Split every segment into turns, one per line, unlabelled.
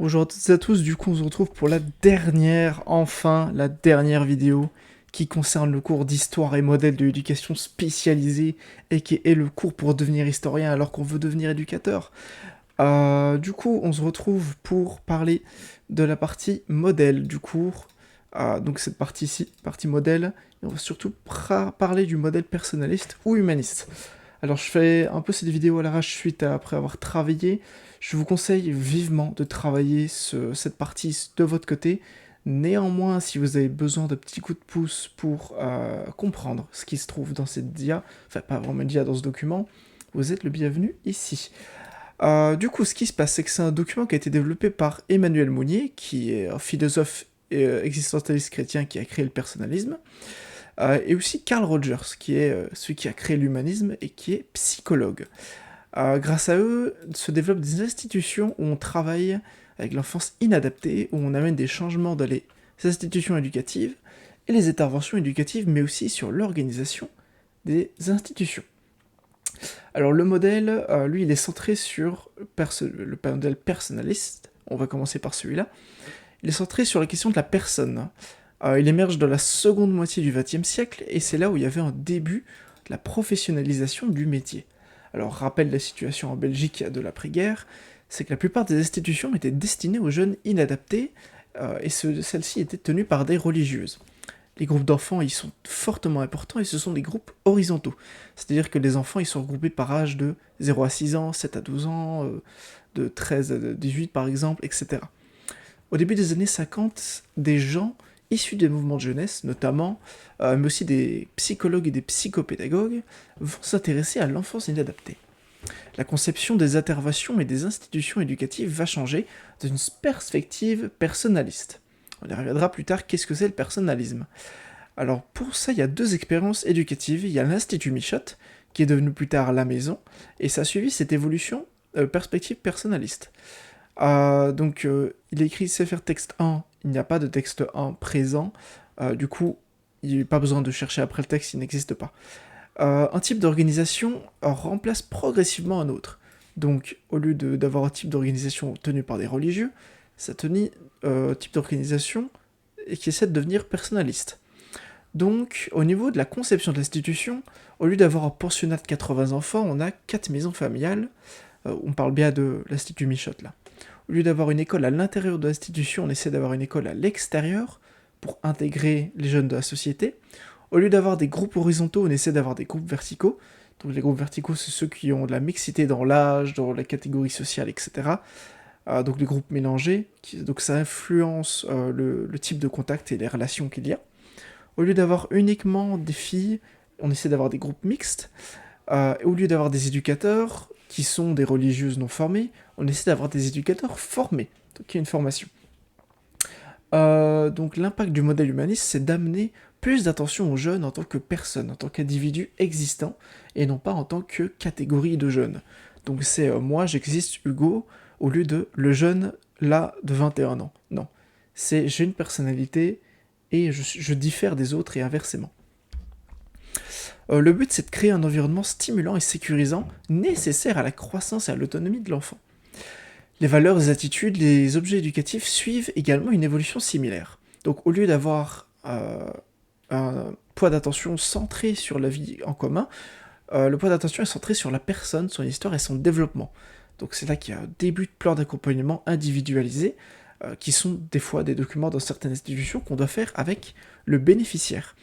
Bonjour à toutes et à tous, du coup on se retrouve pour enfin la dernière vidéo qui concerne le cours d'histoire et modèle de l'éducation spécialisée et qui est le cours pour devenir historien alors qu'on veut devenir éducateur. Du coup on se retrouve pour parler de la partie modèle du cours, donc cette partie ici, partie modèle, et on va surtout parler du modèle personnaliste ou humaniste. Alors je fais un peu cette vidéo à l'arrache suite à après avoir travaillé. Je vous conseille vivement de travailler cette partie de votre côté. Néanmoins, si vous avez besoin de petits coups de pouce pour comprendre ce qui se trouve dans cette dia, enfin pas vraiment dia dans ce document, vous êtes le bienvenu ici. Du coup, ce qui se passe, c'est que c'est un document qui a été développé par Emmanuel Mounier, qui est un philosophe et existentialiste chrétien qui a créé le personnalisme. Et aussi Carl Rogers, qui est celui qui a créé l'humanisme et qui est psychologue. Grâce à eux, se développent des institutions où on travaille avec l'enfance inadaptée, où on amène des changements dans les institutions éducatives et les interventions éducatives, mais aussi sur l'organisation des institutions. Alors le modèle, lui, il est centré sur le modèle personnaliste, on va commencer par celui-là. Il est centré sur la question de la personne. Il émerge dans la seconde moitié du XXe siècle, et c'est là où il y avait un début de la professionnalisation du métier. Alors, rappel de la situation en Belgique de l'après-guerre, c'est que la plupart des institutions étaient destinées aux jeunes inadaptés, et celles-ci étaient tenues par des religieuses. Les groupes d'enfants, ils sont fortement importants, et ce sont des groupes horizontaux. C'est-à-dire que les enfants, ils sont regroupés par âge de 0 à 6 ans, 7 à 12 ans, de 13 à 18 par exemple, etc. Au début des années 50, des gens issus des mouvements de jeunesse, notamment, mais aussi des psychologues et des psychopédagogues, vont s'intéresser à l'enfance inadaptée. La conception des interventions et des institutions éducatives va changer dans une perspective personnaliste. On y reviendra plus tard, qu'est-ce que c'est le personnalisme? Alors pour ça, il y a deux expériences éducatives. Il y a l'Institut Michotte, qui est devenu plus tard la maison, et ça a suivi cette évolution perspective personnaliste. Il est écrit CFR texte 1, il n'y a pas de texte 1 présent, du coup, il n'y a pas besoin de chercher après le texte, il n'existe pas. Un type d'organisation remplace progressivement un autre. Donc, au lieu d'avoir un type d'organisation tenu par des religieux, ça tenait un type d'organisation qui essaie de devenir personnaliste. Donc, au niveau de la conception de l'institution, au lieu d'avoir un pensionnat de 80 enfants, on a 4 maisons familiales. On parle bien de l'Institut Michotte là. Au lieu d'avoir une école à l'intérieur de l'institution, on essaie d'avoir une école à l'extérieur pour intégrer les jeunes de la société. Au lieu d'avoir des groupes horizontaux, on essaie d'avoir des groupes verticaux. Donc les groupes verticaux, c'est ceux qui ont de la mixité dans l'âge, dans la catégorie sociale, etc. Donc les groupes mélangés, donc ça influence le type de contact et les relations qu'il y a. Au lieu d'avoir uniquement des filles, on essaie d'avoir des groupes mixtes. Au lieu d'avoir des éducateurs qui sont des religieuses non formées, on essaie d'avoir des éducateurs formés, donc il y a une formation. Donc l'impact du modèle humaniste, c'est d'amener plus d'attention aux jeunes en tant que personnes, en tant qu'individus existants, et non pas en tant que catégorie de jeunes. Donc c'est moi j'existe Hugo, au lieu de le jeune là de 21 ans. Non, c'est j'ai une personnalité et je diffère des autres et inversement. Le but, c'est de créer un environnement stimulant et sécurisant, nécessaire à la croissance et à l'autonomie de l'enfant. Les valeurs, les attitudes, les objets éducatifs suivent également une évolution similaire. Donc au lieu d'avoir un poids d'attention centré sur la vie en commun, le poids d'attention est centré sur la personne, son histoire et son développement. Donc c'est là qu'il y a un début de plan d'accompagnement individualisé, qui sont des fois des documents dans certaines institutions qu'on doit faire avec le bénéficiaire.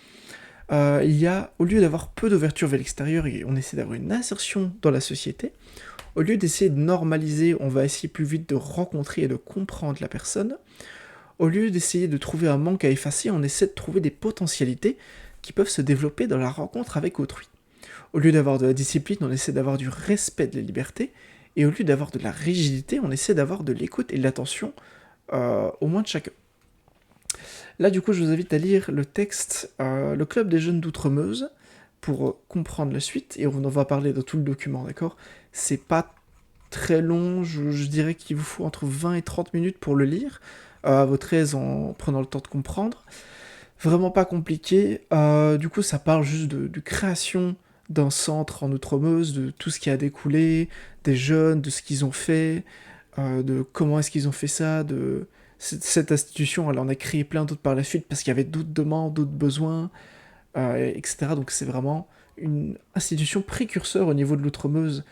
Il y a, au lieu d'avoir peu d'ouverture vers l'extérieur, et on essaie d'avoir une insertion dans la société, au lieu d'essayer de normaliser, on va essayer plus vite de rencontrer et de comprendre la personne. Au lieu d'essayer de trouver un manque à effacer, on essaie de trouver des potentialités qui peuvent se développer dans la rencontre avec autrui. Au lieu d'avoir de la discipline, on essaie d'avoir du respect de la liberté, et au lieu d'avoir de la rigidité, on essaie d'avoir de l'écoute et de l'attention au moins de chacun. Là, du coup, je vous invite à lire le texte Le Club des jeunes d'Outremeuse pour comprendre la suite, et on en va parler dans tout le document, d'accord? C'est pas très long, je dirais qu'il vous faut entre 20 et 30 minutes pour le lire, à votre aise en prenant le temps de comprendre. Vraiment pas compliqué, du coup ça parle juste de création d'un centre en Outremeuse, de tout ce qui a découlé, des jeunes, de ce qu'ils ont fait, de comment est-ce qu'ils ont fait ça, de cette institution, elle en a créé plein d'autres par la suite parce qu'il y avait d'autres demandes, d'autres besoins, etc. Donc c'est vraiment une institution précurseur au niveau de l'Outremeuse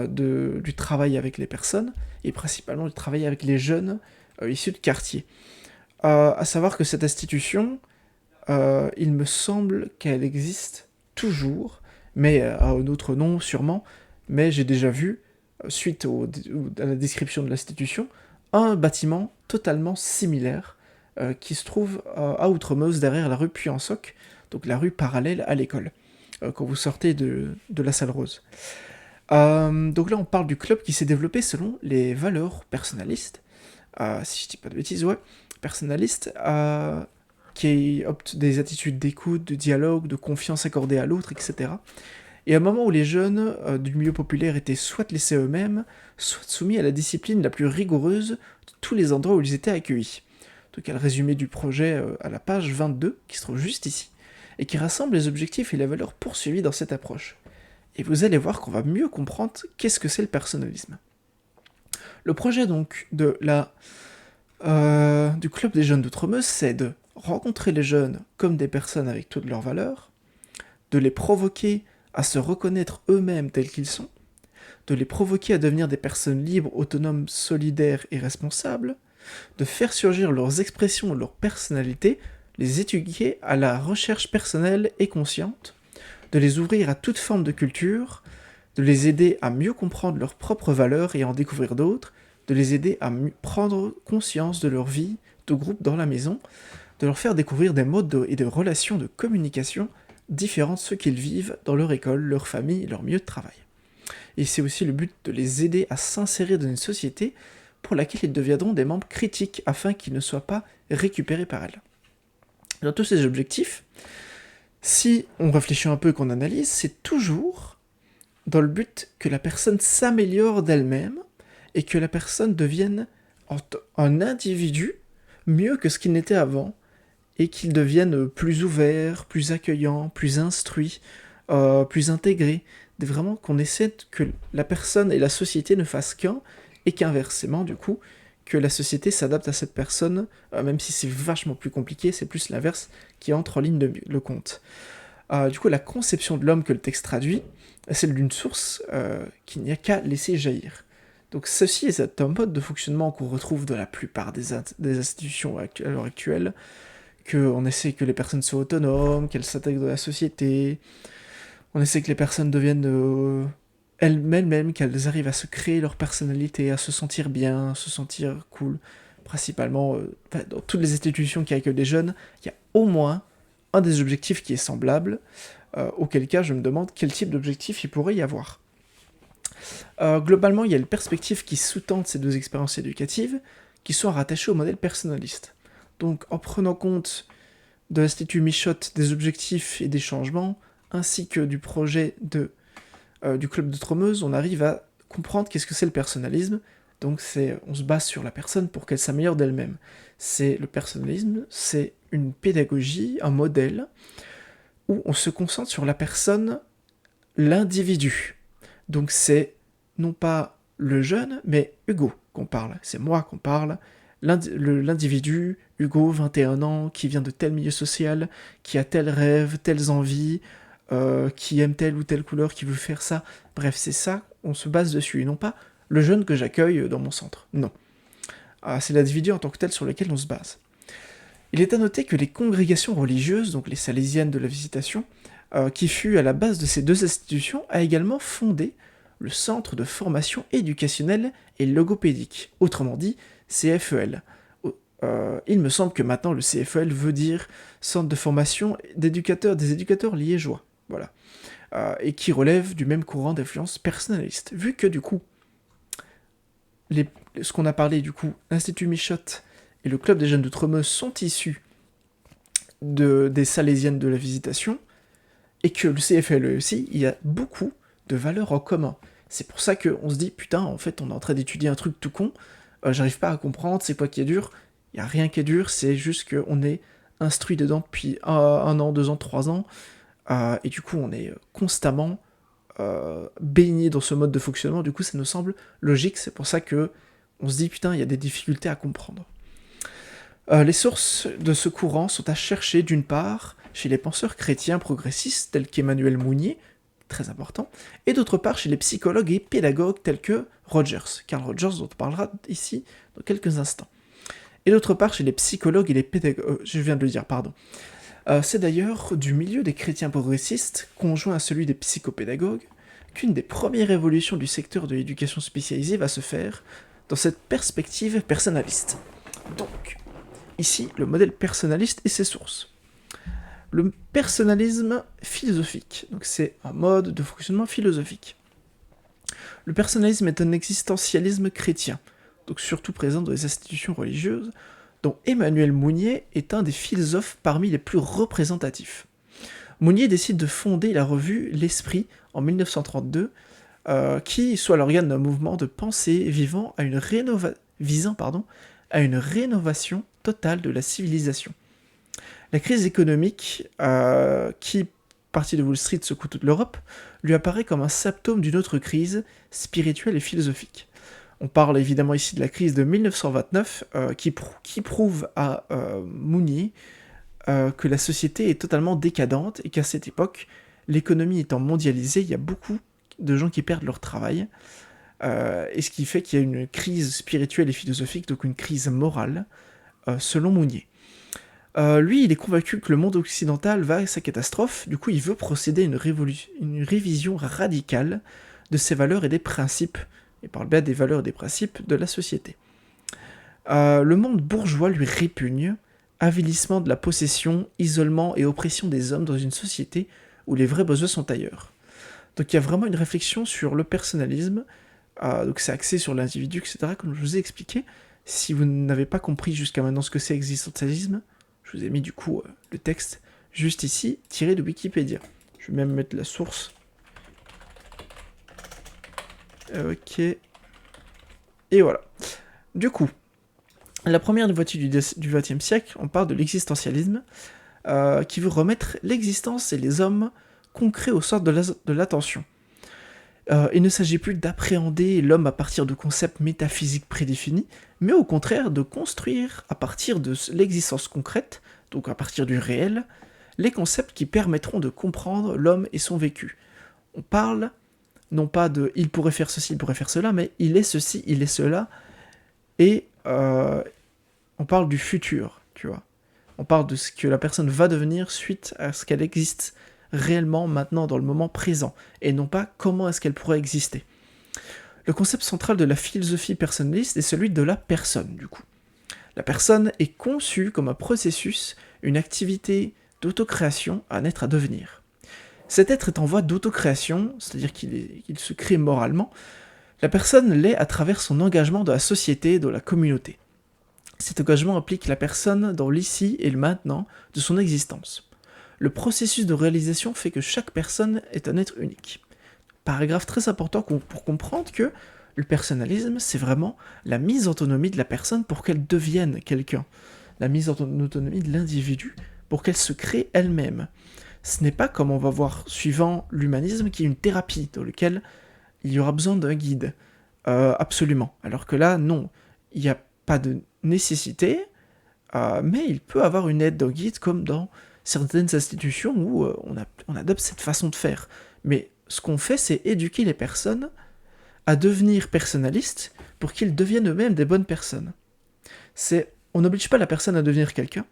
du travail avec les personnes, et principalement du travail avec les jeunes issus de quartier. À savoir que cette institution, il me semble qu'elle existe toujours, mais à un autre nom sûrement, mais j'ai déjà vu, suite à la description de l'institution, un bâtiment totalement similaire qui se trouve à Outremeuse, derrière la rue Puy-en-Soc, donc la rue parallèle à l'école, quand vous sortez de la salle rose. Donc là on parle du club qui s'est développé selon les valeurs personnalistes, si je dis pas de bêtises, ouais, personnalistes, qui optent des attitudes d'écoute, de dialogue, de confiance accordée à l'autre, etc. Et à un moment où les jeunes du milieu populaire étaient soit laissés eux-mêmes, soit soumis à la discipline la plus rigoureuse de tous les endroits où ils étaient accueillis. Donc il y a le résumé du projet à la page 22, qui se trouve juste ici, et qui rassemble les objectifs et les valeurs poursuivies dans cette approche. Et vous allez voir qu'on va mieux comprendre qu'est-ce que c'est le personnalisme. Le projet donc du club des jeunes d'Outremeuse, c'est de rencontrer les jeunes comme des personnes avec toutes leurs valeurs, de les provoquer à se reconnaître eux-mêmes tels qu'ils sont, de les provoquer à devenir des personnes libres, autonomes, solidaires et responsables, de faire surgir leurs expressions, leur personnalité, les éduquer à la recherche personnelle et consciente, de les ouvrir à toute forme de culture, de les aider à mieux comprendre leurs propres valeurs et à en découvrir d'autres, de les aider à prendre conscience de leur vie de groupe dans la maison, de leur faire découvrir des modes et des relations de communication différents de ceux qu'ils vivent dans leur école, leur famille et leur milieu de travail. Et c'est aussi le but de les aider à s'insérer dans une société pour laquelle ils deviendront des membres critiques afin qu'ils ne soient pas récupérés par elle. Dans tous ces objectifs, si on réfléchit un peu et qu'on analyse, c'est toujours dans le but que la personne s'améliore d'elle-même et que la personne devienne un individu mieux que ce qu'il n'était avant, et qu'il devienne plus ouvert, plus accueillant, plus instruit, plus intégré. Vraiment qu'on essaie que la personne et la société ne fassent qu'un, et qu'inversement, du coup, que la société s'adapte à cette personne, même si c'est vachement plus compliqué, c'est plus l'inverse qui entre en ligne de compte. Du coup, la conception de l'homme que le texte traduit est celle d'une source qu'il n'y a qu'à laisser jaillir. Donc ceci est un mode de fonctionnement qu'on retrouve dans la plupart des institutions à l'heure actuelle, qu'on essaie que les personnes soient autonomes, qu'elles s'intègrent dans la société, on essaie que les personnes deviennent elles-mêmes, qu'elles arrivent à se créer leur personnalité, à se sentir bien, à se sentir cool. Principalement, dans toutes les institutions qui accueillent des jeunes, il y a au moins un des objectifs qui est semblable, auquel cas je me demande quel type d'objectif il pourrait y avoir. Globalement, il y a les perspectives qui sous-tendent ces deux expériences éducatives, qui sont rattachées au modèle personnaliste. Donc en prenant compte de l'Institut Michotte des objectifs et des changements, ainsi que du projet du Club d'Outremeuse, on arrive à comprendre qu'est-ce que c'est le personnalisme. Donc on se base sur la personne pour qu'elle s'améliore d'elle-même. Le personnalisme, c'est une pédagogie, un modèle, où on se concentre sur la personne, l'individu. Donc c'est non pas le jeune, mais Hugo qu'on parle. C'est moi qu'on parle. L'individu, Hugo, 21 ans, qui vient de tel milieu social, qui a tel rêve, telles envies, qui aime telle ou telle couleur, qui veut faire ça. Bref, c'est ça, on se base dessus, et non pas le jeune que j'accueille dans mon centre. Non. C'est l'individu en tant que tel sur lequel on se base. Il est à noter que les congrégations religieuses, donc les Salésiennes de la Visitation, qui fut à la base de ces deux institutions, a également fondé le Centre de formation éducationnelle et logopédique, autrement dit CFEL. Il me semble que maintenant le CFEL veut dire Centre de formation des éducateurs liégeois, voilà, et qui relève du même courant d'influence personnaliste, vu que du coup, ce qu'on a parlé du coup, l'Institut Michotte et le Club des jeunes d'Outremeuse sont issus des Salésiennes de la Visitation, et que le CFL aussi, il y a beaucoup de valeurs en commun. C'est pour ça qu'on se dit, putain, en fait, on est en train d'étudier un truc tout con, j'arrive pas à comprendre, c'est quoi qui est dur. Il y a rien qui est dur, c'est juste qu'on est instruit dedans depuis 1 an, 2 ans, 3 ans, et du coup, on est constamment baigné dans ce mode de fonctionnement, du coup, ça nous semble logique, c'est pour ça que on se dit putain, il y a des difficultés à comprendre. Les sources de ce courant sont à chercher d'une part chez les penseurs chrétiens progressistes tels qu'Emmanuel Mounier, très important, et d'autre part chez les psychologues et pédagogues tels que Carl Rogers, dont on parlera ici dans quelques instants. Et d'autre part chez les psychologues et les pédagogues, je viens de le dire, pardon. C'est d'ailleurs du milieu des chrétiens progressistes, conjoint à celui des psychopédagogues, qu'une des premières évolutions du secteur de l'éducation spécialisée va se faire dans cette perspective personnaliste. Donc, ici, le modèle personnaliste et ses sources. Le personnalisme philosophique, donc c'est un mode de fonctionnement philosophique. Le personnalisme est un existentialisme chrétien, donc surtout présent dans les institutions religieuses, dont Emmanuel Mounier est un des philosophes parmi les plus représentatifs. Mounier décide de fonder la revue L'Esprit en 1932, qui soit l'organe d'un mouvement de pensée visant à une rénovation totale de la civilisation. La crise économique, qui, partie de Wall Street, secoue toute l'Europe, lui apparaît comme un symptôme d'une autre crise spirituelle et philosophique. On parle évidemment ici de la crise de 1929, qui prouve à Mounier que la société est totalement décadente et qu'à cette époque, l'économie étant mondialisée, il y a beaucoup de gens qui perdent leur travail, et ce qui fait qu'il y a une crise spirituelle et philosophique, donc une crise morale, selon Mounier. Lui, il est convaincu que le monde occidental va à sa catastrophe, du coup il veut procéder à une révision radicale de ses valeurs et des principes, il parle bien des valeurs et des principes de la société. Le monde bourgeois lui répugne, avilissement de la possession, isolement et oppression des hommes dans une société où les vrais besoins sont ailleurs. Donc il y a vraiment une réflexion sur le personnalisme, donc c'est axé sur l'individu, etc., comme je vous ai expliqué. Si vous n'avez pas compris jusqu'à maintenant ce que c'est existentialisme, je vous ai mis du coup le texte juste ici, tiré de Wikipédia. Je vais même mettre la source. Ok. Et voilà. Du coup, la première moitié du XXe siècle, on parle de l'existentialisme, qui veut remettre l'existence et les hommes concrets au centre de l'attention. Il ne s'agit plus d'appréhender l'homme à partir de concepts métaphysiques prédéfinis, mais au contraire de construire à partir de l'existence concrète, donc à partir du réel, les concepts qui permettront de comprendre l'homme et son vécu. On parle non pas de « il pourrait faire ceci, il pourrait faire cela », mais « il est ceci, il est cela », et on parle du futur, tu vois. On parle de ce que la personne va devenir suite à ce qu'elle existe réellement maintenant dans le moment présent, et non pas comment est-ce qu'elle pourrait exister. Le concept central de la philosophie personnaliste est celui de la personne, du coup. La personne est conçue comme un processus, une activité d'autocréation, un être à devenir. Cet être est en voie d'autocréation, c'est-à-dire qu'il se crée moralement. La personne l'est à travers son engagement dans la société, dans la communauté. Cet engagement implique la personne dans l'ici et le maintenant de son existence. Le processus de réalisation fait que chaque personne est un être unique. Paragraphe très important pour comprendre que le personnalisme, c'est vraiment la mise en autonomie de la personne pour qu'elle devienne quelqu'un. La mise en autonomie de l'individu pour qu'elle se crée elle-même. Ce n'est pas comme on va voir suivant l'humanisme qui est une thérapie dans laquelle il y aura besoin d'un guide. Absolument. Alors que là, non. Il n'y a pas de nécessité, mais il peut avoir une aide d'un guide comme dans certaines institutions où on adopte cette façon de faire. Mais ce qu'on fait, c'est éduquer les personnes à devenir personnalistes pour qu'ils deviennent eux-mêmes des bonnes personnes. On n'oblige pas la personne à devenir quelqu'un,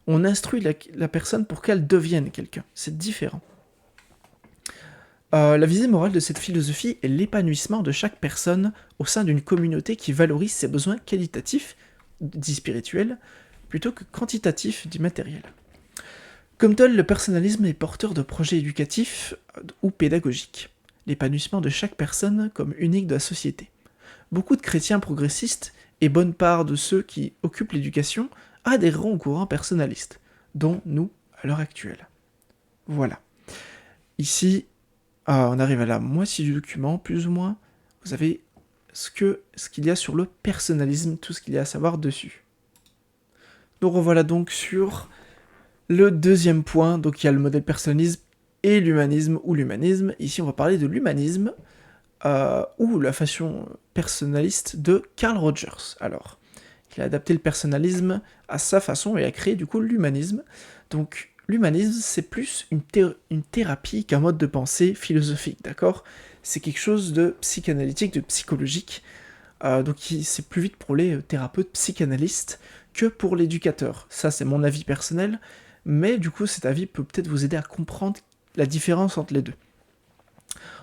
on instruit la personne pour qu'elle devienne quelqu'un. C'est différent. La visée morale de cette philosophie est l'épanouissement de chaque personne au sein d'une communauté qui valorise ses besoins qualitatifs, dits spirituels, plutôt que quantitatifs, dits matériels. Comme tel, le personnalisme est porteur de projets éducatifs ou pédagogiques. L'épanouissement de chaque personne comme unique de la société. Beaucoup de chrétiens progressistes et bonne part de ceux qui occupent l'éducation adhéreront au courant personnaliste, dont nous à l'heure actuelle. Voilà. Ici, on arrive à la moitié du document, plus ou moins. Vous avez ce qu'il y a sur le personnalisme, tout ce qu'il y a à savoir dessus. Nous revoilà donc sur le deuxième point, donc il y a le modèle personnalisme et l'humanisme ou l'humanisme. Ici, on va parler de l'humanisme. ou la façon personnaliste de Carl Rogers. Alors, il a adapté le personnalisme à sa façon et a créé du coup l'humanisme. Donc, l'humanisme, c'est plus une thérapie qu'un mode de pensée philosophique, d'accord? C'est quelque chose de psychanalytique, de psychologique, donc c'est plus vite pour les thérapeutes psychanalystes que pour l'éducateur. Ça, c'est mon avis personnel, mais du coup, cet avis peut peut-être vous aider à comprendre la différence entre les deux.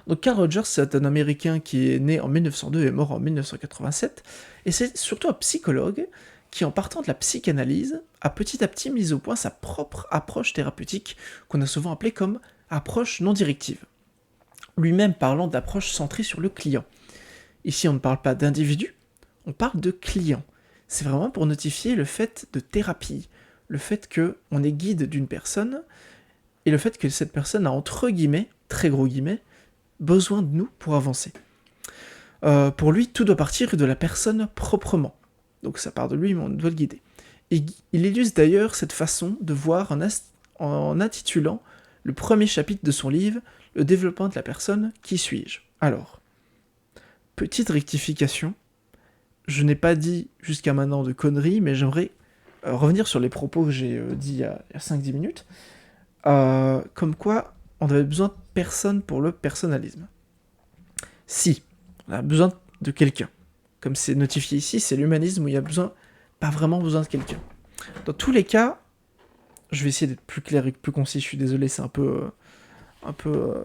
Donc Carl Rogers, c'est un Américain qui est né en 1902 et mort en 1987, et c'est surtout un psychologue qui, en partant de la psychanalyse, a petit à petit mis au point sa propre approche thérapeutique, qu'on a souvent appelée comme approche non directive. Lui-même parlant d'approche centrée sur le client. Ici, on ne parle pas d'individu, on parle de client. C'est vraiment pour notifier le fait de thérapie, le fait qu'on est guide d'une personne, et le fait que cette personne a, entre guillemets, très gros guillemets, besoin de nous pour avancer. Pour lui, tout doit partir de la personne proprement. Donc ça part de lui, mais on doit le guider. Et il illustre d'ailleurs cette façon de voir en intitulant le premier chapitre de son livre « Le développement de la personne, qui suis-je » Alors, petite rectification, je n'ai pas dit jusqu'à maintenant de conneries, mais j'aimerais revenir sur les propos que j'ai dit il y a 5-10 minutes, comme quoi on avait besoin de personne pour le personnalisme. Si, on a besoin de quelqu'un. Comme c'est notifié ici, c'est l'humanisme où il y a pas vraiment besoin de quelqu'un. Dans tous les cas, je vais essayer d'être plus clair et plus concis, je suis désolé, c'est un peu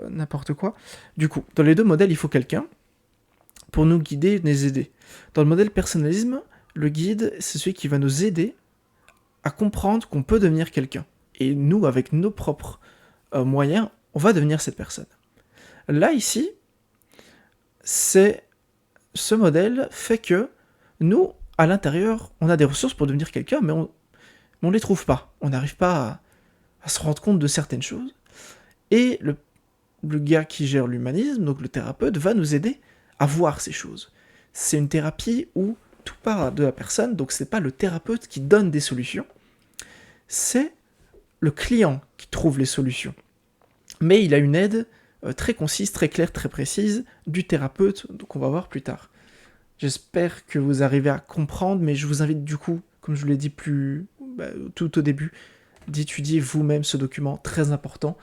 n'importe quoi. Du coup, dans les deux modèles, il faut quelqu'un pour nous guider et nous aider. Dans le modèle personnalisme, le guide, c'est celui qui va nous aider à comprendre qu'on peut devenir quelqu'un. Et nous, avec nos propres moyens, on va devenir cette personne. Là, ici, ce modèle fait que nous, à l'intérieur, on a des ressources pour devenir quelqu'un, mais on ne les trouve pas. On n'arrive pas à se rendre compte de certaines choses. Et le gars qui gère l'humanisme, donc le thérapeute, va nous aider à voir ces choses. C'est une thérapie où tout part de la personne, donc c'est pas le thérapeute qui donne des solutions, c'est le client qui trouve les solutions. Mais il a une aide très concise, très claire, très précise du thérapeute, donc on va voir plus tard. J'espère que vous arrivez à comprendre, mais je vous invite du coup, comme je vous l'ai dit tout au début, d'étudier vous-même ce document très important.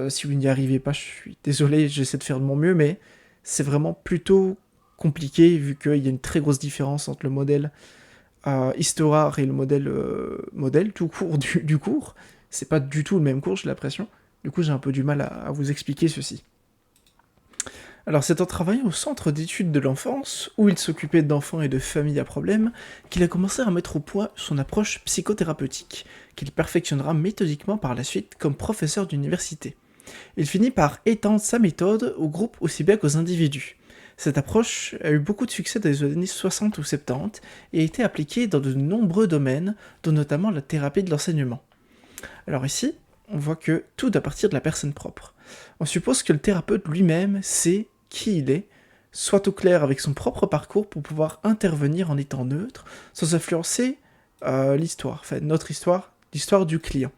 Si vous n'y arrivez pas, je suis désolé, j'essaie de faire de mon mieux, mais c'est vraiment plutôt compliqué vu qu'il y a une très grosse différence entre le modèle histoire et le modèle tout court du cours. C'est pas du tout le même cours, j'ai l'impression. Du coup, j'ai un peu du mal à vous expliquer ceci. Alors, c'est en travaillant au centre d'études de l'enfance, où il s'occupait d'enfants et de familles à problème, qu'il a commencé à mettre au point son approche psychothérapeutique, qu'il perfectionnera méthodiquement par la suite comme professeur d'université. Il finit par étendre sa méthode aux groupes aussi bien qu'aux individus. Cette approche a eu beaucoup de succès dans les années 60 ou 70 et a été appliquée dans de nombreux domaines, dont notamment la thérapie de l'enseignement. Alors ici, on voit que tout doit partir de la personne propre. On suppose que le thérapeute lui-même sait qui il est, soit au clair avec son propre parcours pour pouvoir intervenir en étant neutre, sans influencer l'histoire, enfin notre histoire, l'histoire du client.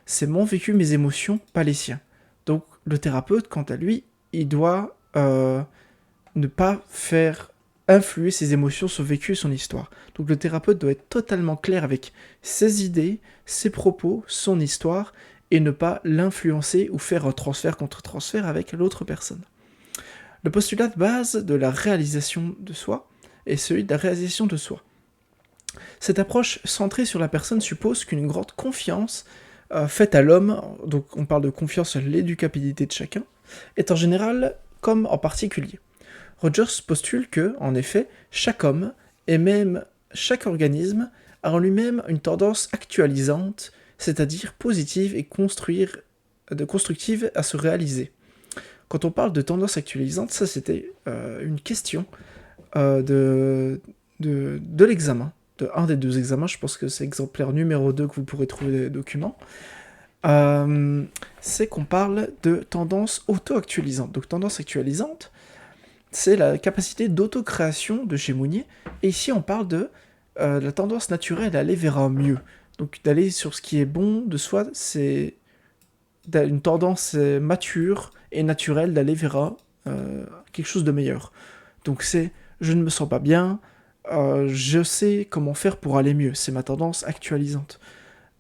C'est mon vécu, mes émotions, pas les siens. Donc le thérapeute, quant à lui, il doit ne pas faire influer ses émotions, son vécu et son histoire. Donc le thérapeute doit être totalement clair avec ses idées, ses propos, son histoire, et ne pas l'influencer ou faire un transfert contre transfert avec l'autre personne. Le postulat de base de la réalisation de soi est celui de la réalisation de soi. Cette approche centrée sur la personne suppose qu'une grande confiance faite à l'homme, donc on parle de confiance à l'éducabilité de chacun, est en général comme en particulier. Rogers postule que, en effet, chaque homme, et même chaque organisme, a en lui-même une tendance actualisante, c'est-à-dire positive et constructive à se réaliser. Quand on parle de tendance actualisante, ça c'était une question de l'examen, de un des deux examens, je pense que c'est exemplaire numéro 2 que vous pourrez trouver dans les documents, c'est qu'on parle de tendance auto-actualisante. Donc tendance actualisante, c'est la capacité d'auto-création de chez Mounier, et ici on parle de la tendance naturelle à aller vers un mieux. Donc d'aller sur ce qui est bon de soi, c'est une tendance mature et naturelle d'aller vers quelque chose de meilleur. Donc c'est « je ne me sens pas bien, je sais comment faire pour aller mieux », c'est ma tendance actualisante.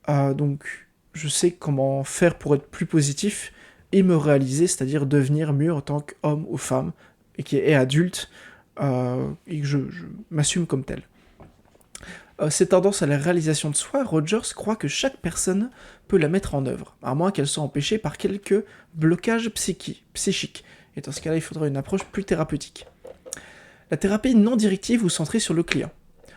Donc je sais comment faire pour être plus positif et me réaliser, c'est-à-dire devenir mieux en tant qu'homme ou femme, et qui est adulte, et que je m'assume comme tel. Cette tendance à la réalisation de soi, Rogers croit que chaque personne peut la mettre en œuvre, à moins qu'elle soit empêchée par quelques blocages psychiques. Et dans ce cas-là, il faudra une approche plus thérapeutique. La thérapie non directive ou centrée sur le client.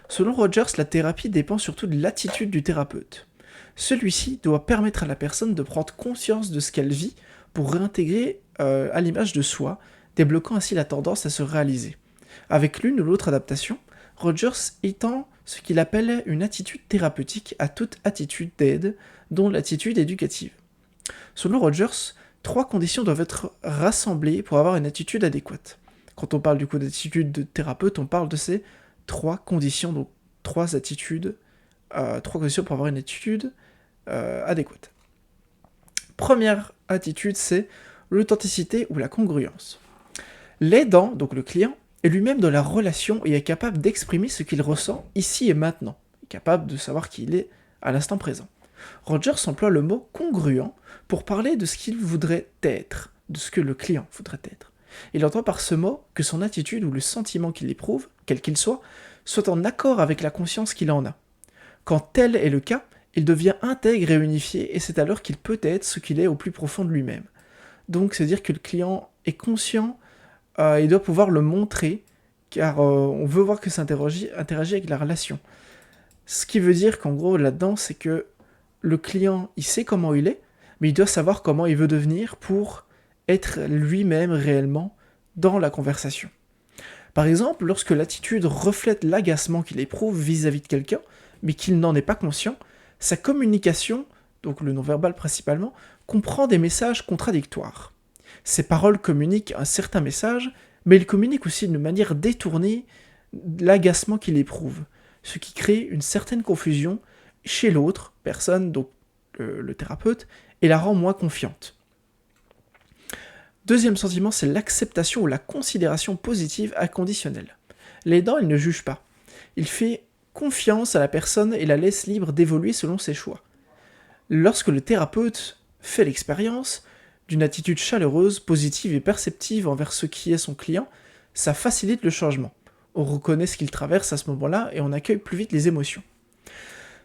Selon Rogers, la thérapie dépend surtout de l'attitude du thérapeute. Celui-ci doit permettre à la personne de prendre conscience de ce qu'elle vit pour réintégrer à l'image de soi, débloquant ainsi la tendance à se réaliser. Avec l'une ou l'autre adaptation, Rogers étend ce qu'il appelle une attitude thérapeutique à toute attitude d'aide, dont l'attitude éducative. Selon Rogers, 3 conditions doivent être rassemblées pour avoir une attitude adéquate. Quand on parle du coup d'attitude de thérapeute, on parle de ces 3 conditions, donc 3 attitudes, 3 conditions pour avoir une attitude adéquate. Première attitude, c'est l'authenticité ou la congruence. L'aidant, donc le client, est lui-même dans la relation et est capable d'exprimer ce qu'il ressent ici et maintenant, capable de savoir qui il est à l'instant présent. Rogers emploie le mot congruent pour parler de ce qu'il voudrait être, de ce que le client voudrait être. Il entend par ce mot que son attitude ou le sentiment qu'il éprouve, quel qu'il soit en accord avec la conscience qu'il en a. Quand tel est le cas, il devient intègre et unifié, et c'est alors qu'il peut être ce qu'il est au plus profond de lui-même. Donc c'est-à-dire que le client est conscient, il doit pouvoir le montrer, car on veut voir que ça interagit avec la relation. Ce qui veut dire qu'en gros, là-dedans, c'est que le client, il sait comment il est, mais il doit savoir comment il veut devenir pour être lui-même réellement dans la conversation. Par exemple, lorsque l'attitude reflète l'agacement qu'il éprouve vis-à-vis de quelqu'un, mais qu'il n'en est pas conscient, sa communication, donc le non-verbal principalement, comprend des messages contradictoires. Ces paroles communiquent un certain message, mais ils communiquent aussi d'une manière détournée l'agacement qu'il éprouve, ce qui crée une certaine confusion chez l'autre personne, donc le thérapeute, et la rend moins confiante. Deuxième sentiment, c'est l'acceptation ou la considération positive inconditionnelle. L'aidant, il ne juge pas. Il fait confiance à la personne et la laisse libre d'évoluer selon ses choix. Lorsque le thérapeute fait l'expérience d'une attitude chaleureuse, positive et perceptive envers ce qui est son client, ça facilite le changement. On reconnaît ce qu'il traverse à ce moment-là et on accueille plus vite les émotions.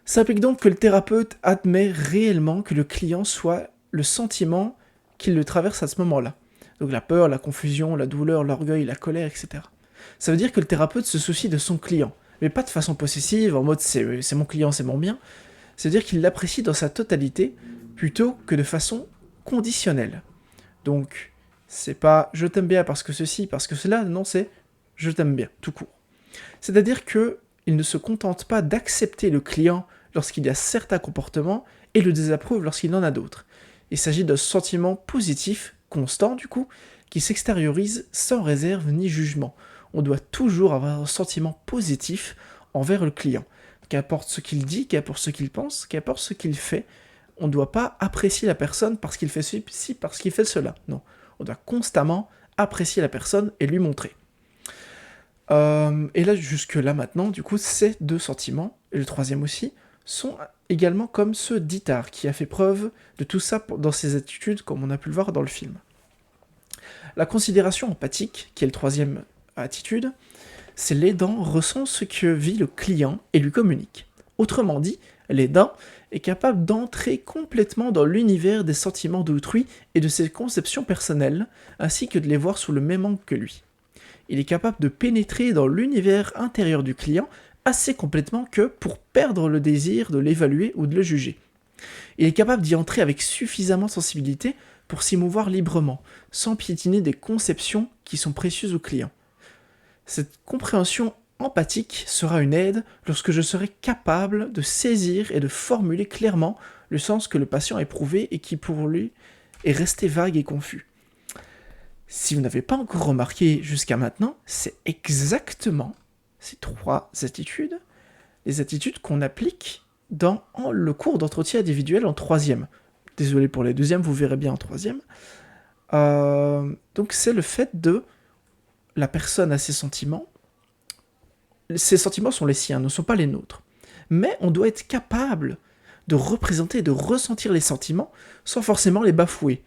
Ça implique donc que le thérapeute admet réellement que le client soit le sentiment qu'il le traverse à ce moment-là. Donc la peur, la confusion, la douleur, l'orgueil, la colère, etc. Ça veut dire que le thérapeute se soucie de son client, mais pas de façon possessive, en mode c'est mon client, c'est mon bien. C'est-à-dire qu'il l'apprécie dans sa totalité, plutôt que de façon conditionnelle. Donc, c'est pas je t'aime bien parce que ceci, parce que cela, non, c'est je t'aime bien, tout court. C'est-à-dire qu'il ne se contente pas d'accepter le client lorsqu'il y a certains comportements et le désapprouve lorsqu'il en a d'autres. Il s'agit d'un sentiment positif, constant du coup, qui s'extériorise sans réserve ni jugement. On doit toujours avoir un sentiment positif envers le client. Qu'importe ce qu'il dit, qu'importe ce qu'il pense, qu'importe ce qu'il fait, on ne doit pas apprécier la personne parce qu'il fait ceci, parce qu'il fait cela. Non, on doit constamment apprécier la personne et lui montrer. Et là, jusque-là maintenant, du coup, ces 2 sentiments, et le troisième aussi, sont également comme ceux d'Ittar, qui a fait preuve de tout ça dans ses attitudes, comme on a pu le voir dans le film. La considération empathique, qui est le troisième attitude, c'est l'aidant ressent ce que vit le client et lui communique. Autrement dit, l'aidant est capable d'entrer complètement dans l'univers des sentiments d'autrui et de ses conceptions personnelles, ainsi que de les voir sous le même angle que lui. Il est capable de pénétrer dans l'univers intérieur du client assez complètement que pour perdre le désir de l'évaluer ou de le juger. Il est capable d'y entrer avec suffisamment de sensibilité pour s'y mouvoir librement, sans piétiner des conceptions qui sont précieuses au client. Cette compréhension empathique sera une aide lorsque je serai capable de saisir et de formuler clairement le sens que le patient a éprouvé et qui pour lui est resté vague et confus. Si vous n'avez pas encore remarqué jusqu'à maintenant, c'est exactement ces 3 attitudes, les attitudes qu'on applique dans le cours d'entretien individuel en 3e. Désolé pour les 2e, vous verrez bien en 3e. Donc c'est le fait de... La personne a ses sentiments sont les siens, ne sont pas les nôtres. Mais on doit être capable de représenter, de ressentir les sentiments sans forcément les bafouer.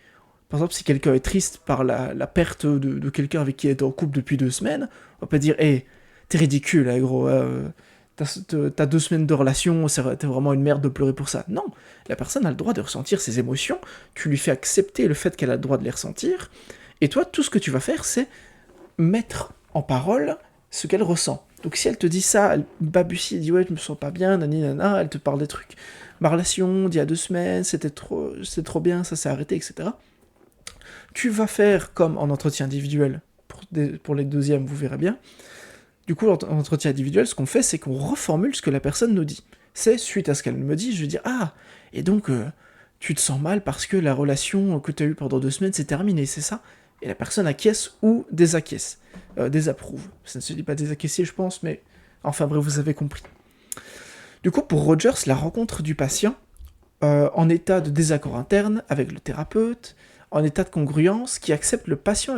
Par exemple, si quelqu'un est triste par la perte de quelqu'un avec qui il est en couple depuis 2 semaines, on va pas dire hey, t'es ridicule, hein, gros, t'as 2 semaines de relation, t'es vraiment une merde de pleurer pour ça. Non, la personne a le droit de ressentir ses émotions, tu lui fais accepter le fait qu'elle a le droit de les ressentir, et toi, tout ce que tu vas faire, c'est mettre en parole ce qu'elle ressent. Donc si elle te dit ça, elle balbutie, elle dit ouais je me sens pas bien, nani nana, elle te parle des trucs. Ma relation d'il y a 2 semaines, c'est trop bien, ça s'est arrêté, etc. Tu vas faire comme en entretien individuel, pour les deuxièmes, vous verrez bien. Du coup, en entretien individuel, ce qu'on fait, c'est qu'on reformule ce que la personne nous dit. C'est suite à ce qu'elle me dit, je vais dire ah, et donc tu te sens mal parce que la relation que tu as eue pendant 2 semaines s'est terminée, c'est ça? Et la personne acquiesce ou désacquiesce, désapprouve. Ça ne se dit pas désacquiescer, je pense, mais enfin bref, vous avez compris. Du coup, pour Rogers, la rencontre du patient, en état de désaccord interne avec le thérapeute, en état de congruence, qui accepte le patient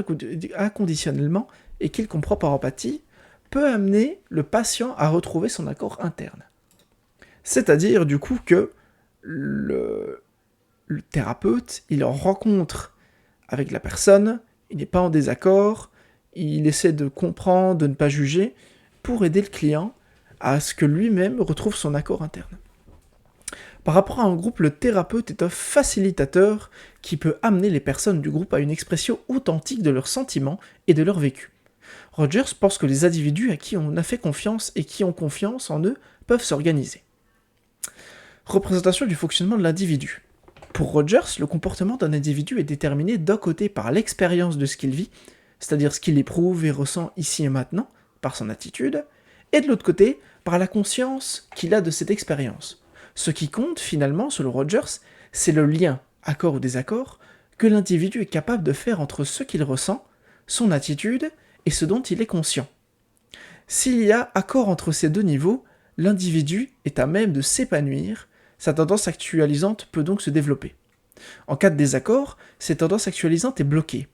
inconditionnellement et qu'il comprend par empathie, peut amener le patient à retrouver son accord interne. C'est-à-dire, du coup, que le thérapeute, il en rencontre avec la personne, il n'est pas en désaccord, il essaie de comprendre, de ne pas juger, pour aider le client à ce que lui-même retrouve son accord interne. Par rapport à un groupe, le thérapeute est un facilitateur qui peut amener les personnes du groupe à une expression authentique de leurs sentiments et de leur vécu. Rogers pense que les individus à qui on a fait confiance et qui ont confiance en eux peuvent s'organiser. Représentation du fonctionnement de l'individu. Pour Rogers, le comportement d'un individu est déterminé d'un côté par l'expérience de ce qu'il vit, c'est-à-dire ce qu'il éprouve et ressent ici et maintenant, par son attitude, et de l'autre côté, par la conscience qu'il a de cette expérience. Ce qui compte, finalement, selon Rogers, c'est le lien, accord ou désaccord, que l'individu est capable de faire entre ce qu'il ressent, son attitude, et ce dont il est conscient. S'il y a accord entre ces deux niveaux, l'individu est à même de s'épanouir, sa tendance actualisante peut donc se développer. En cas de désaccord, cette tendance actualisante est bloquée.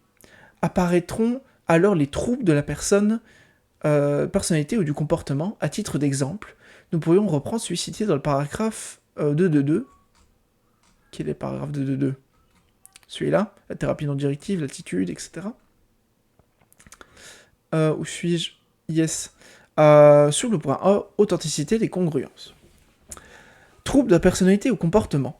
Apparaîtront alors les troubles de la personnalité ou du comportement. À titre d'exemple, nous pourrions reprendre celui cité dans le paragraphe 222. Quel est le paragraphe 222 ? Celui-là, la thérapie non directive, l'attitude, etc. Où suis-je ? Yes. Sur le point A, authenticité des congruences. Trouble de la personnalité ou comportement.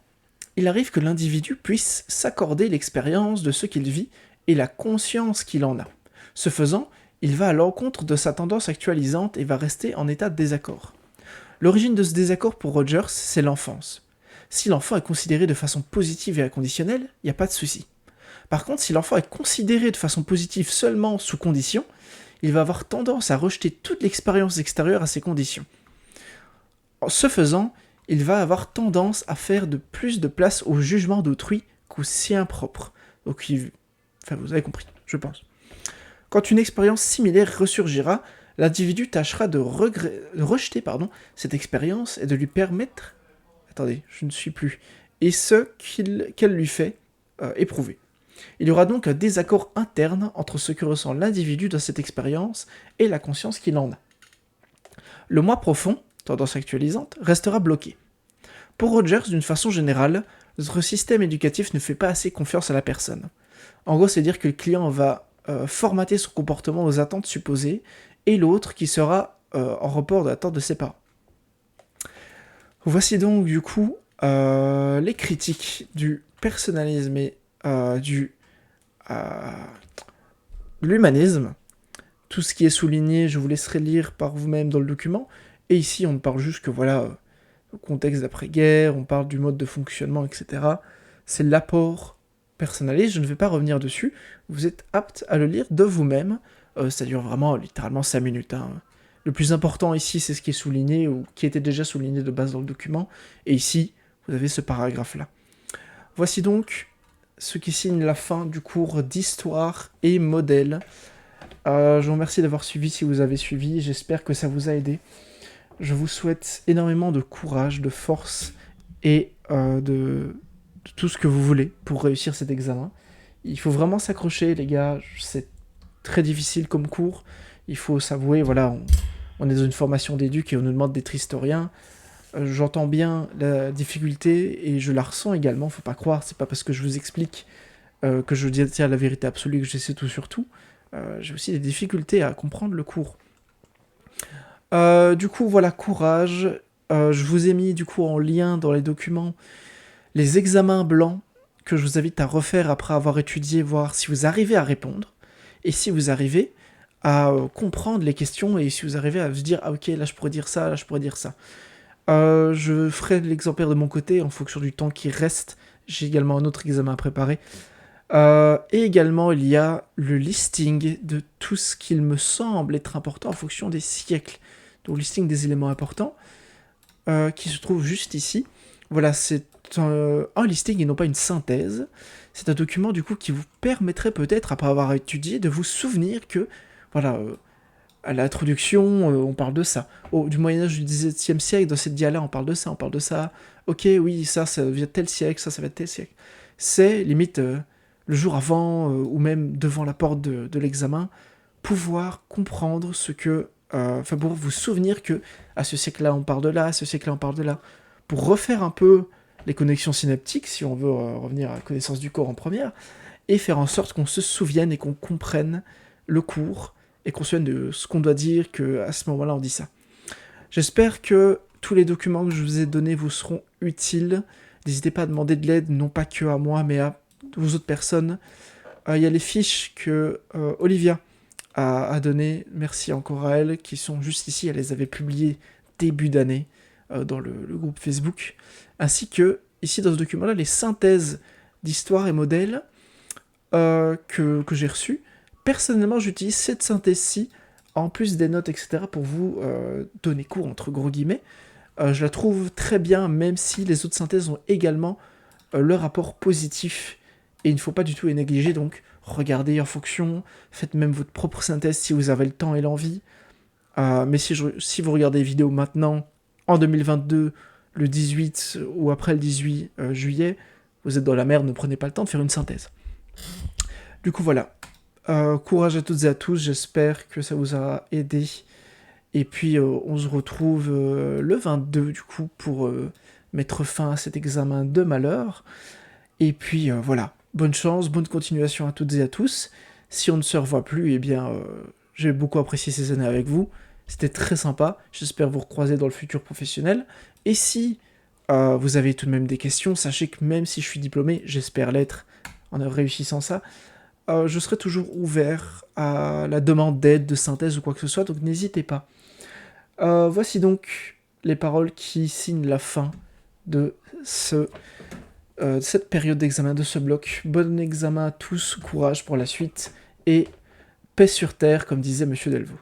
Il arrive que l'individu puisse s'accorder l'expérience de ce qu'il vit et la conscience qu'il en a. Ce faisant, il va à l'encontre de sa tendance actualisante et va rester en état de désaccord. L'origine de ce désaccord pour Rogers, c'est l'enfance. Si l'enfant est considéré de façon positive et inconditionnelle, il n'y a pas de souci. Par contre, si l'enfant est considéré de façon positive seulement sous condition, il va avoir tendance à rejeter toute l'expérience extérieure à ces conditions. En ce faisant, il va avoir tendance à faire de plus de place au jugement d'autrui qu'au sien propre. Donc, vous avez compris, je pense. Quand une expérience similaire ressurgira, l'individu tâchera de rejeter cette expérience et de lui permettre... Attendez, je ne suis plus. Et ce qu'elle lui fait éprouver. Il y aura donc un désaccord interne entre ce que ressent l'individu dans cette expérience et la conscience qu'il en a. Le moi profond, tendance actualisante, restera bloqué. Pour Rogers, d'une façon générale, notre système éducatif ne fait pas assez confiance à la personne. En gros, c'est dire que le client va formater son comportement aux attentes supposées, et l'autre qui sera en rapport de l'attente de ses parents. Voici donc du coup les critiques du personnalisme et de l'humanisme. Tout ce qui est souligné, je vous laisserai lire par vous-même dans le document. Et ici, on ne parle juste que voilà, le contexte d'après-guerre, on parle du mode de fonctionnement, etc. C'est l'apport personnaliste, je ne vais pas revenir dessus. Vous êtes apte à le lire de vous-même. Ça dure vraiment littéralement 5 minutes. Hein. Le plus important ici, c'est ce qui est souligné, ou qui était déjà souligné de base dans le document. Et ici, vous avez ce paragraphe-là. Voici donc ce qui signe la fin du cours d'histoire et modèle. Je vous remercie d'avoir suivi si vous avez suivi, j'espère que ça vous a aidé. Je vous souhaite énormément de courage, de force et de tout ce que vous voulez pour réussir cet examen. Il faut vraiment s'accrocher, les gars. C'est très difficile comme cours. Il faut s'avouer, voilà, on est dans une formation d'éduc et on nous demande d'être historien. J'entends bien la difficulté et je la ressens également, faut pas croire, c'est pas parce que je vous explique que je détiens la vérité absolue, que je sais tout sur tout. J'ai aussi des difficultés à comprendre le cours. Du coup, voilà, courage. Je vous ai mis du coup en lien dans les documents les examens blancs que je vous invite à refaire après avoir étudié, voir si vous arrivez à répondre et si vous arrivez à comprendre les questions et si vous arrivez à vous dire ah ok là je pourrais dire ça, là je pourrais dire ça. Je ferai l'exemplaire de mon côté en fonction du temps qui reste. J'ai également un autre examen à préparer. Et également, il y a le listing de tout ce qu'il me semble être important en fonction des siècles. Donc, listing des éléments importants qui se trouve juste ici. Voilà, c'est un listing et non pas une synthèse. C'est un document du coup qui vous permettrait peut-être, après avoir étudié, de vous souvenir que, voilà, à l'introduction, on parle de ça. Du Moyen-Âge du XVIIe siècle, dans cette dia-là, on parle de ça, on parle de ça. Ok, oui, ça vient de tel siècle, ça va de tel siècle. C'est limite le jour avant ou même devant la porte de l'examen, pouvoir comprendre ce que. Enfin, pour vous souvenir que à ce siècle-là, on parle de là, à ce siècle-là, on parle de là. Pour refaire un peu les connexions synaptiques, si on veut revenir à la connaissance du corps en première, et faire en sorte qu'on se souvienne et qu'on comprenne le cours et qu'on se souvienne de ce qu'on doit dire, qu'à ce moment-là, on dit ça. J'espère que tous les documents que je vous ai donnés vous seront utiles. N'hésitez pas à demander de l'aide, non pas que à moi, mais à aux autres personnes. Il y a les fiches que Olivia a données, merci encore à elle, qui sont juste ici, elle les avait publiées début d'année dans le groupe Facebook, ainsi que, ici dans ce document-là, les synthèses d'histoire et modèles que j'ai reçues. Personnellement, j'utilise cette synthèse-ci, en plus des notes, etc., pour vous donner cours, entre gros guillemets. Je la trouve très bien, même si les autres synthèses ont également leur rapport positif, et il ne faut pas du tout les négliger, donc regardez en fonction, faites même votre propre synthèse si vous avez le temps et l'envie. Mais si vous regardez les vidéos maintenant, en 2022, le 18 ou après le 18 juillet, vous êtes dans la merde, ne prenez pas le temps de faire une synthèse. Du coup, voilà. Courage à toutes et à tous, j'espère que ça vous a aidé. Et puis, on se retrouve le 22, du coup, pour mettre fin à cet examen de malheur. Et puis, voilà. Bonne chance, bonne continuation à toutes et à tous. Si on ne se revoit plus, eh bien, j'ai beaucoup apprécié ces années avec vous. C'était très sympa. J'espère vous recroiser dans le futur professionnel. Et si vous avez tout de même des questions, sachez que même si je suis diplômé, j'espère l'être en réussissant ça, je serai toujours ouvert à la demande d'aide, de synthèse ou quoi que ce soit, donc n'hésitez pas. Voici donc les paroles qui signent la fin de cette période d'examen, de ce bloc. Bon examen à tous, courage pour la suite, et paix sur terre, comme disait Monsieur Delvaux.